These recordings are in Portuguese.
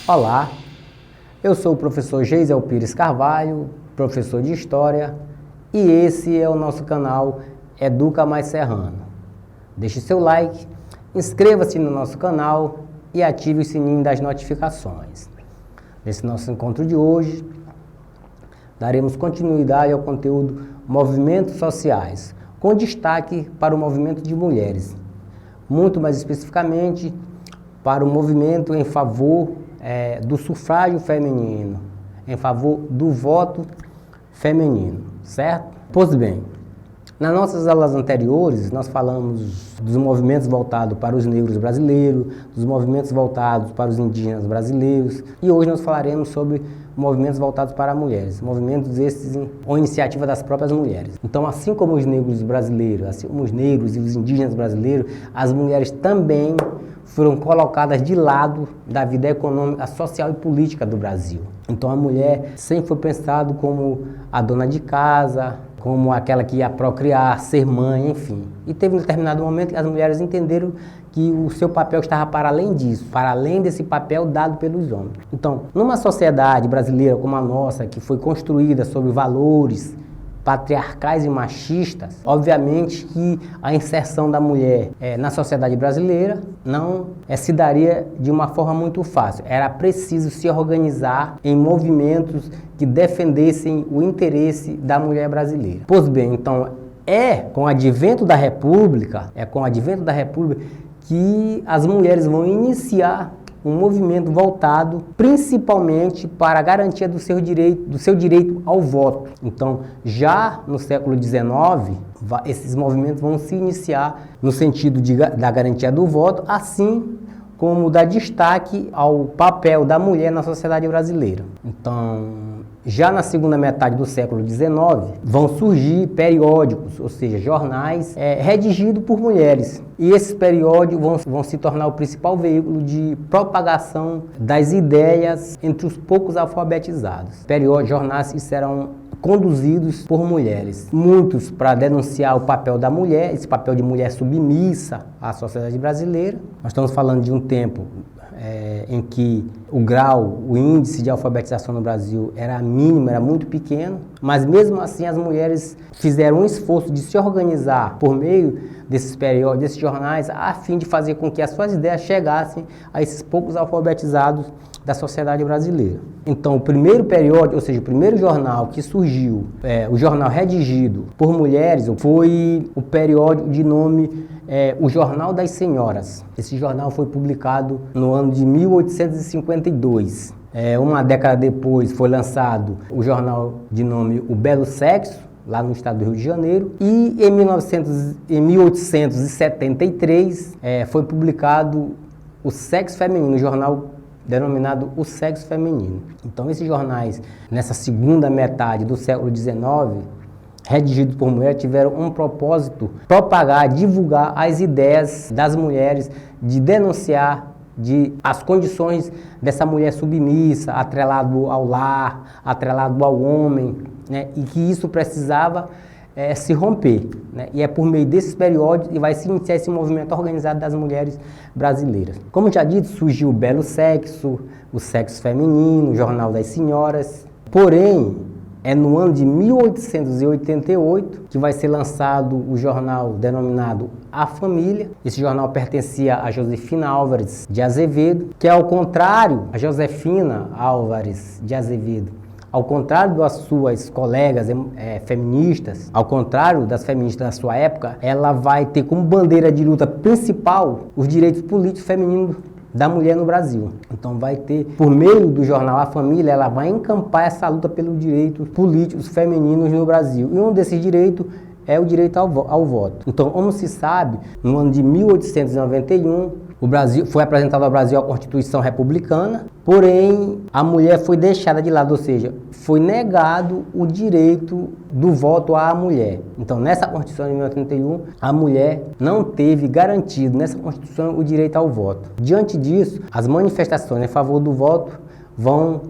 Olá, eu sou o professor Geisel Pires Carvalho, professor de História, e esse é o nosso canal Educa Mais Serrano. Deixe seu like, inscreva-se no nosso canal e ative o sininho das notificações. Nesse nosso encontro de hoje, daremos continuidade ao conteúdo Movimentos Sociais, com destaque para o movimento de mulheres, muito mais especificamente para o movimento em favor do sufrágio feminino, em favor do voto feminino, certo? Pois bem, nas nossas aulas anteriores, nós falamos dos movimentos voltados para os negros brasileiros, dos movimentos voltados para os indígenas brasileiros, e hoje nós falaremos sobre movimentos voltados para mulheres, movimentos esses ou iniciativa das próprias mulheres. Então, assim como os negros brasileiros, assim como os negros e os indígenas brasileiros, as mulheres também foram colocadas de lado da vida econômica, social e política do Brasil. Então, a mulher sempre foi pensada como a dona de casa, como aquela que ia procriar, ser mãe, enfim. E teve um determinado momento que as mulheres entenderam que o seu papel estava para além disso, para além desse papel dado pelos homens. Então, numa sociedade brasileira como a nossa, que foi construída sobre valores patriarcais e machistas, obviamente que a inserção da mulher na sociedade brasileira não se daria de uma forma muito fácil. Era preciso se organizar em movimentos que defendessem o interesse da mulher brasileira. Pois bem, então com o advento da República, que as mulheres vão iniciar um movimento voltado principalmente para a garantia do seu direito ao voto. Então, já no século XIX, esses movimentos vão se iniciar no sentido da garantia do voto, assim como dar destaque ao papel da mulher na sociedade brasileira. Então, já na segunda metade do século XIX, vão surgir periódicos, ou seja, jornais redigidos por mulheres. E esses periódicos vão se tornar o principal veículo de propagação das ideias entre os poucos alfabetizados. Periódicos, jornais que serão conduzidos por mulheres, muitos para denunciar o papel da mulher, esse papel de mulher submissa à sociedade brasileira. Nós estamos falando de um tempo em que o índice de alfabetização no Brasil era mínimo, era muito pequeno, mas mesmo assim as mulheres fizeram um esforço de se organizar por meio desses periódicos, desses jornais, a fim de fazer com que as suas ideias chegassem a esses poucos alfabetizados da sociedade brasileira. Então, o primeiro periódico, ou seja, o primeiro jornal que surgiu, o jornal redigido por mulheres, foi o periódico de nome O Jornal das Senhoras. Esse jornal foi publicado no ano de 1852. Uma década depois foi lançado o jornal de nome O Belo Sexo, lá no estado do Rio de Janeiro, e em 1873 foi publicado O Sexo Feminino, o jornal denominado O Sexo Feminino. Então, esses jornais, nessa segunda metade do século XIX, redigidos por mulheres, tiveram um propósito: propagar, divulgar as ideias das mulheres, de denunciar as condições dessa mulher submissa, atrelado ao lar, atrelado ao homem, né? E que isso precisava se romper, né? E é por meio desses periódicos que vai se iniciar esse movimento organizado das mulheres brasileiras. Como já dito, surgiu o Belo Sexo, o Sexo Feminino, o Jornal das Senhoras. Porém, é no ano de 1888 que vai ser lançado o jornal denominado A Família. Esse jornal pertencia a Josefina Álvares de Azevedo, que, ao contrário, a Josefina Álvares de Azevedo, ao contrário das suas colegas feministas, ao contrário das feministas da sua época, ela vai ter como bandeira de luta principal os direitos políticos femininos da mulher no Brasil. Então vai ter, por meio do jornal A Família, ela vai encampar essa luta pelos direitos políticos femininos no Brasil. E um desses direitos é o direito ao voto. Então, como se sabe, no ano de 1891, o Brasil foi apresentada ao Brasil a Constituição Republicana, porém a mulher foi deixada de lado, ou seja, foi negado o direito do voto à mulher. Então, nessa Constituição de 1891, a mulher não teve garantido nessa Constituição o direito ao voto. Diante disso, as manifestações em favor do voto vão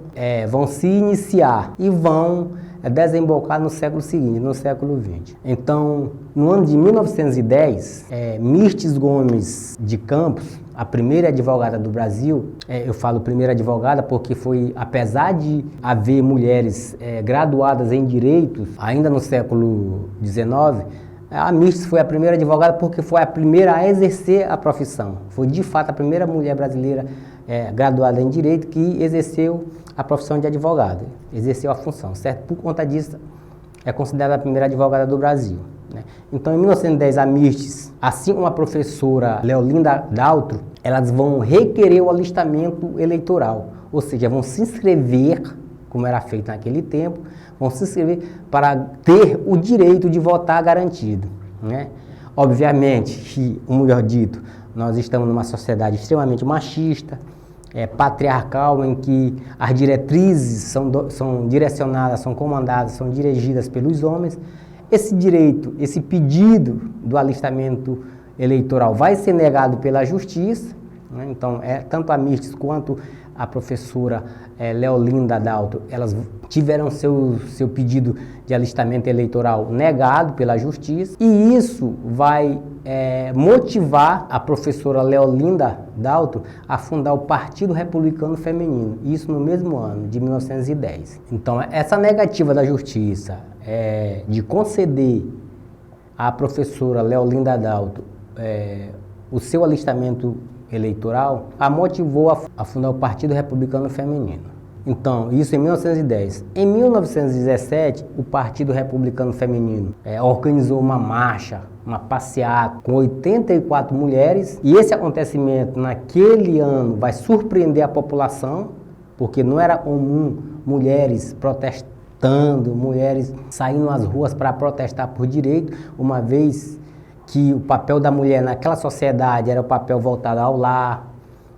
se iniciar e vão desembocar no século seguinte, no século XX. Então, no ano de 1910, Mirtes Gomes de Campos, a primeira advogada do Brasil, eu falo primeira advogada porque foi, apesar de haver mulheres graduadas em direitos, ainda no século XIX, a Mirtes foi a primeira advogada porque foi a primeira a exercer a profissão. Foi, de fato, a primeira mulher brasileira graduada em direito que exerceu a profissão de advogada, exerceu a função, certo? Por conta disso, é considerada a primeira advogada do Brasil, né? Então, em 1910, a Mirtes, assim como a professora Leolinda Daltro, elas vão requerer o alistamento eleitoral, ou seja, vão se inscrever, como era feito naquele tempo, vão se inscrever para ter o direito de votar garantido, né? Obviamente, ou melhor dito, nós estamos numa sociedade extremamente machista, patriarcal, em que as diretrizes são direcionadas, são comandadas, são dirigidas pelos homens. Esse direito, esse pedido do alistamento eleitoral vai ser negado pela justiça, né? Então, tanto a Mirtes quanto a professora Leolinda Daltro, elas tiveram seu pedido de alistamento eleitoral negado pela justiça, e isso vai motivar a professora Leolinda Daltro a fundar o Partido Republicano Feminino, isso no mesmo ano, de 1910. Então, essa negativa da justiça de conceder à professora Leolinda Daltro o seu alistamento eleitoral, a motivou a fundar o Partido Republicano Feminino. Então, isso em 1910. Em 1917, o Partido Republicano Feminino organizou uma marcha, uma passeata com 84 mulheres, e esse acontecimento naquele ano vai surpreender a população, porque não era comum mulheres protestando, mulheres saindo às ruas para protestar por direito, uma vez que o papel da mulher naquela sociedade era o papel voltado ao lar,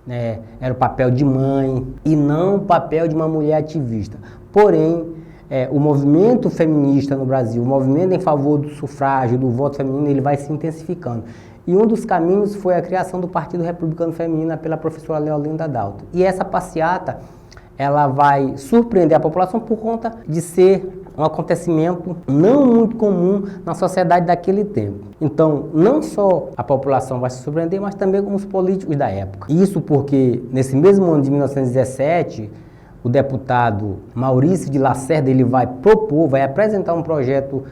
né? Era o papel de mãe e não o papel de uma mulher ativista. Porém, o movimento feminista no Brasil, o movimento em favor do sufrágio, do voto feminino, ele vai se intensificando. E um dos caminhos foi a criação do Partido Republicano Feminino pela professora Leolinda Daltro. E essa passeata, ela vai surpreender a população por conta de ser um acontecimento não muito comum na sociedade daquele tempo. Então, não só a população vai se surpreender, mas também como os políticos da época. Isso porque, nesse mesmo ano de 1917, o deputado Maurício de Lacerda, ele vai apresentar um projeto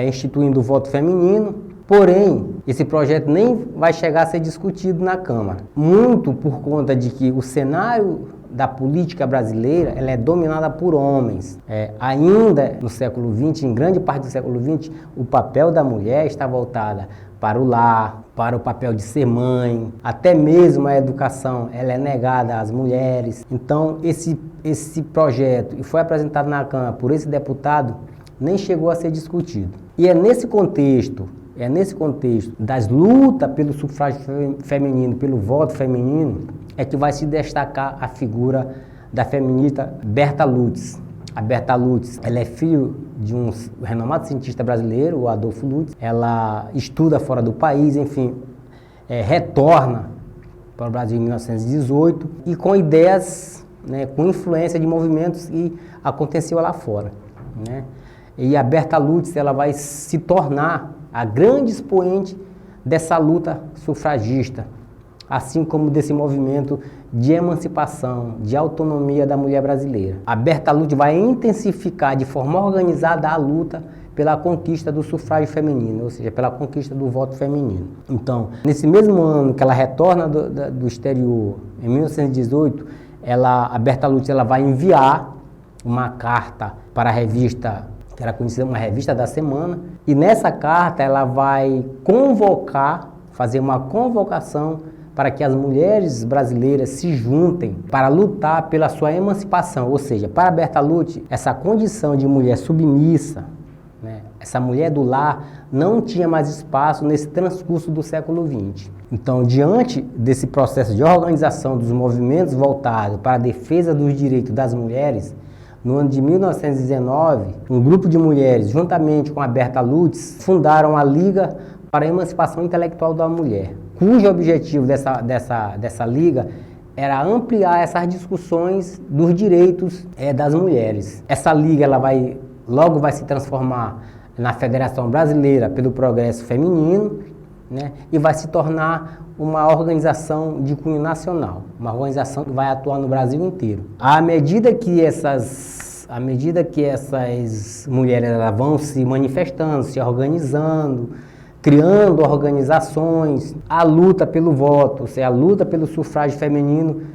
instituindo o voto feminino, porém, esse projeto nem vai chegar a ser discutido na Câmara. Muito por conta de que o cenário da política brasileira, ela é dominada por homens. Ainda no século XX, em grande parte do século XX, o papel da mulher está voltada para o lar, para o papel de ser mãe, até mesmo a educação, ela é negada às mulheres. Então, esse projeto, e foi apresentado na Câmara por esse deputado, nem chegou a ser discutido. E é nesse contexto das lutas pelo sufrágio feminino, pelo voto feminino, que vai se destacar a figura da feminista Berta Lutz. A Berta Lutz, ela é filha de um renomado cientista brasileiro, o Adolfo Lutz. Ela estuda fora do país, enfim, retorna para o Brasil em 1918 e com ideias, né, com influência de movimentos que aconteciam lá fora, né? E a Berta Lutz, ela vai se tornar a grande expoente dessa luta sufragista, assim como desse movimento de emancipação, de autonomia da mulher brasileira. A Berta Lutz vai intensificar de forma organizada a luta pela conquista do sufrágio feminino, ou seja, pela conquista do voto feminino. Então, nesse mesmo ano que ela retorna do exterior, em 1918, a Berta Lutz vai enviar uma carta para a revista, que era conhecida como a Revista da Semana, e nessa carta ela vai fazer uma convocação para que as mulheres brasileiras se juntem para lutar pela sua emancipação. Ou seja, para Berta Lutz, essa condição de mulher submissa, né, essa mulher do lar, não tinha mais espaço nesse transcurso do século XX. Então, diante desse processo de organização dos movimentos voltados para a defesa dos direitos das mulheres, no ano de 1919, um grupo de mulheres, juntamente com a Berta Lutz, fundaram a Liga para a Emancipação Intelectual da Mulher, cujo objetivo dessa liga era ampliar essas discussões dos direitos das mulheres. Essa liga ela vai logo vai se transformar na Federação Brasileira pelo Progresso Feminino, né? E vai se tornar uma organização de cunho nacional, uma organização que vai atuar no Brasil inteiro. À medida que essas mulheres elas vão se manifestando, se organizando, criando organizações, a luta pelo voto, ou seja, a luta pelo sufrágio feminino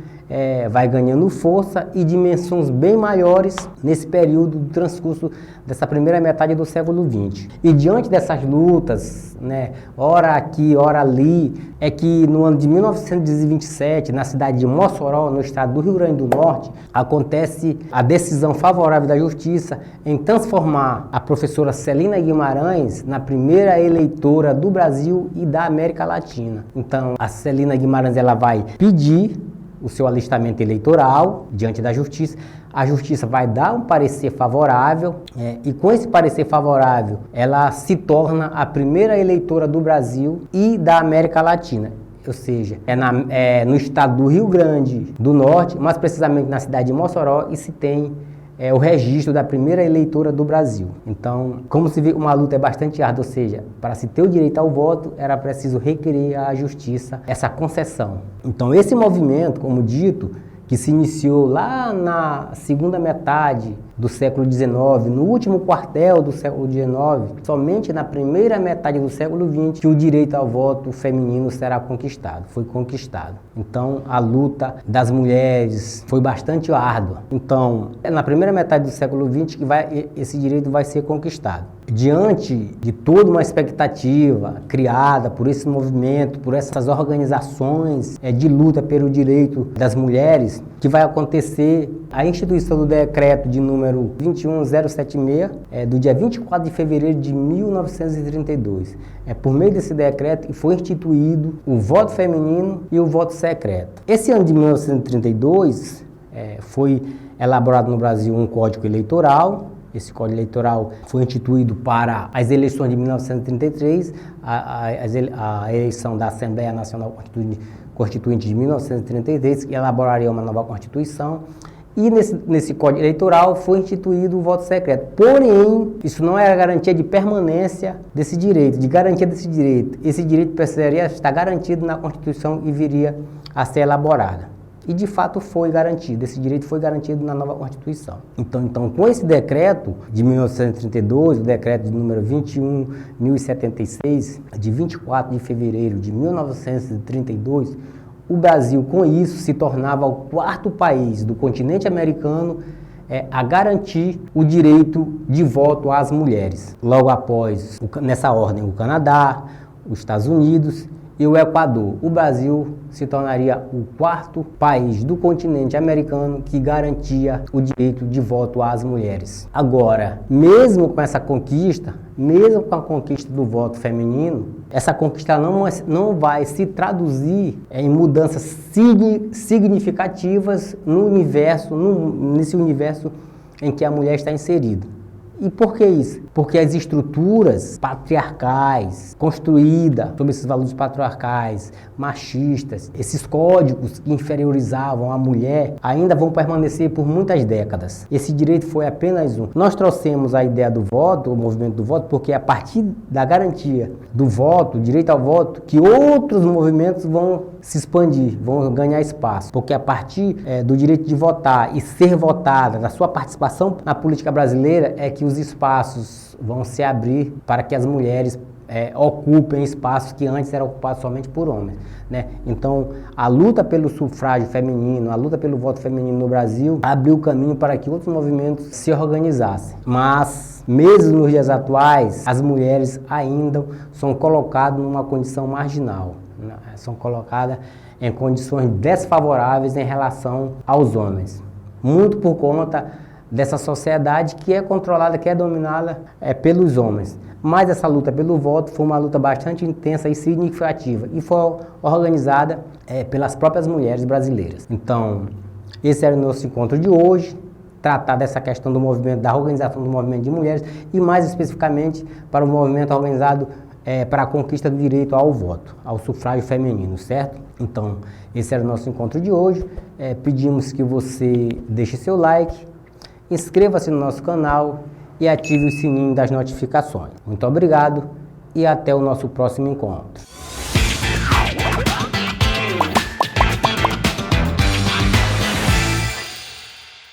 vai ganhando força e dimensões bem maiores nesse período do transcurso dessa primeira metade do século XX. E diante dessas lutas, né, ora aqui, ora ali, é que no ano de 1927, na cidade de Mossoró, no estado do Rio Grande do Norte, acontece a decisão favorável da Justiça em transformar a professora Celina Guimarães na primeira eleitora do Brasil e da América Latina. Então, a Celina Guimarães ela vai pedir o seu alistamento eleitoral diante da Justiça. A Justiça vai dar um parecer favorável e com esse parecer favorável ela se torna a primeira eleitora do Brasil e da América Latina. Ou seja, no estado do Rio Grande do Norte, mais precisamente na cidade de Mossoró, e se tem o registro da primeira eleitora do Brasil. Então, como se vê, uma luta é bastante árdua, ou seja, para se ter o direito ao voto, era preciso requerer à Justiça essa concessão. Então, esse movimento, como dito, que se iniciou lá na segunda metade do século XIX, no último quartel do século XIX, somente na primeira metade do século XX, que o direito ao voto feminino será conquistado, foi conquistado. Então, a luta das mulheres foi bastante árdua. Então, é na primeira metade do século XX que esse direito vai ser conquistado. Diante de toda uma expectativa criada por esse movimento, por essas organizações de luta pelo direito das mulheres, que vai acontecer a instituição do decreto de número 21076, do dia 24 de fevereiro de 1932. Por meio desse decreto foi instituído o voto feminino e o voto secreto. Esse ano de 1932 foi elaborado no Brasil um código eleitoral. Esse código eleitoral foi instituído para as eleições de 1933, a eleição da Assembleia Nacional Constituinte de 1933, que elaboraria uma nova Constituição. E nesse Código Eleitoral foi instituído o voto secreto. Porém, isso não era garantia de permanência desse direito, de garantia desse direito. Esse direito precisaria estar garantido na Constituição e viria a ser elaborada. E de fato foi garantido, esse direito foi garantido na nova Constituição. Então com esse decreto de 1932, o decreto de número 21.076, de 24 de fevereiro de 1932, o Brasil com isso se tornava o quarto país do continente americano a garantir o direito de voto às mulheres. Logo após, nessa ordem, o Canadá, os Estados Unidos e o Equador. O Brasil se tornaria o quarto país do continente americano que garantia o direito de voto às mulheres. Agora, mesmo com essa conquista, mesmo com a conquista do voto feminino, essa conquista não vai se traduzir em mudanças significativas nesse universo em que a mulher está inserida. E por que isso? Porque as estruturas patriarcais, construídas sobre esses valores patriarcais, machistas, esses códigos que inferiorizavam a mulher, ainda vão permanecer por muitas décadas. Esse direito foi apenas um. Nós trouxemos a ideia do voto, o movimento do voto, porque é a partir da garantia do voto, direito ao voto, que outros movimentos vão se expandir, vão ganhar espaço. Porque a partir do direito de votar e ser votada, da sua participação na política brasileira, é que os espaços vão se abrir para que as mulheres ocupem espaços que antes eram ocupados somente por homens, né? Então, a luta pelo sufrágio feminino, a luta pelo voto feminino no Brasil abriu o caminho para que outros movimentos se organizassem. Mas, mesmo nos dias atuais, as mulheres ainda são colocadas numa condição marginal, né? São colocadas em condições desfavoráveis em relação aos homens. Muito por conta dessa sociedade que é controlada, que é dominada pelos homens. Mas essa luta pelo voto foi uma luta bastante intensa e significativa e foi organizada pelas próprias mulheres brasileiras. Então, esse era o nosso encontro de hoje, tratar dessa questão do movimento, da organização do movimento de mulheres e mais especificamente para o movimento organizado para a conquista do direito ao voto, ao sufrágio feminino, certo? Então, esse era o nosso encontro de hoje. Pedimos que você deixe seu like, inscreva-se no nosso canal e ative o sininho das notificações. Muito obrigado e até o nosso próximo encontro.